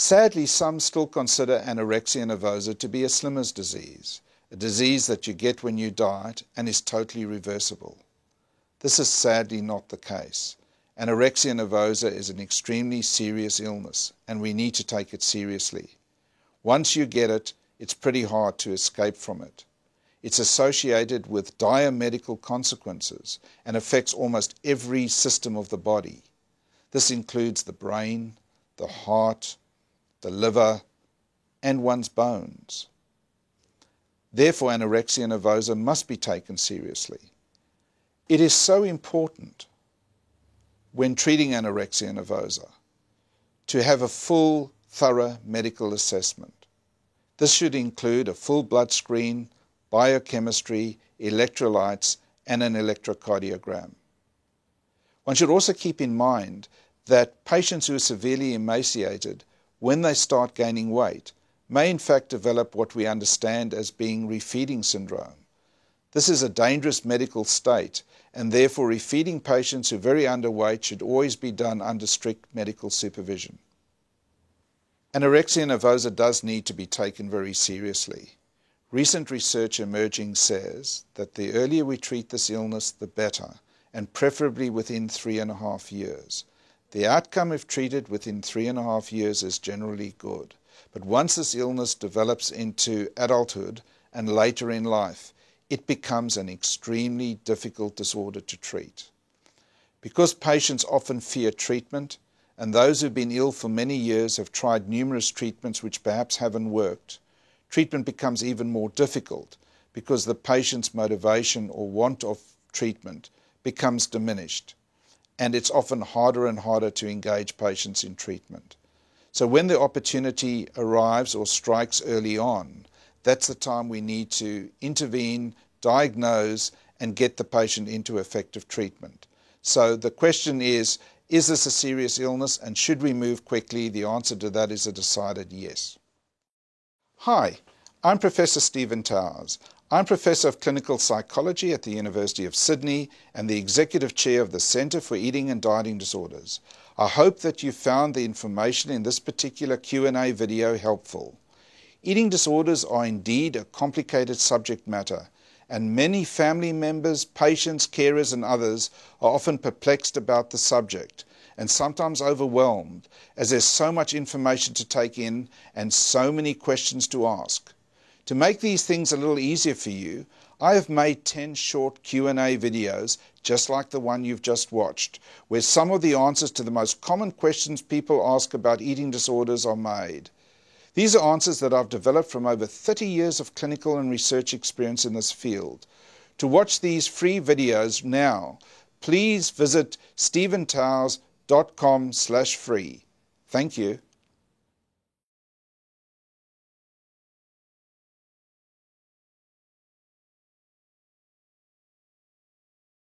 Sadly, some still consider anorexia nervosa to be a slimmer's disease, a disease that you get when you diet and is totally reversible. This is sadly not the case. Anorexia nervosa is an extremely serious illness, and we need to take it seriously. Once you get it, it's pretty hard to escape from it. It's associated with dire medical consequences and affects almost every system of the body. This includes the brain, the heart, the liver, and one's bones. Therefore, anorexia nervosa must be taken seriously. It is so important when treating anorexia nervosa to have a full, thorough medical assessment. This should include a full blood screen, biochemistry, electrolytes, and an electrocardiogram. One should also keep in mind that patients who are severely emaciated, when they start gaining weight, may in fact develop what we understand as being refeeding syndrome. This is a dangerous medical state, and therefore refeeding patients who are very underweight should always be done under strict medical supervision. Anorexia nervosa does need to be taken very seriously. Recent research emerging says that the earlier we treat this illness, the better, and preferably within 3.5 years. The outcome if treated within 3.5 years is generally good. But once this illness develops into adulthood and later in life, it becomes an extremely difficult disorder to treat. Because patients often fear treatment, and those who've been ill for many years have tried numerous treatments which perhaps haven't worked, treatment becomes even more difficult because the patient's motivation or want of treatment becomes diminished, and it's often harder and harder to engage patients in treatment. So when the opportunity arrives or strikes early on, that's the time we need to intervene, diagnose, and get the patient into effective treatment. So the question is this a serious illness, and should we move quickly? The answer to that is a decided yes. Hi, I'm Professor Stephen Towers. I'm Professor of Clinical Psychology at the University of Sydney and the Executive Chair of the Centre for Eating and Dieting Disorders. I hope that you found the information in this particular Q&A video helpful. Eating disorders are indeed a complicated subject matter, and many family members, patients, carers and others are often perplexed about the subject and sometimes overwhelmed, as there's so much information to take in and so many questions to ask. To make these things a little easier for you, I have made 10 short Q&A videos just like the one you've just watched, where some of the answers to the most common questions people ask about eating disorders are made. These are answers that I've developed from over 30 years of clinical and research experience in this field. To watch these free videos now, please visit stephentowers.com/free. Thank you.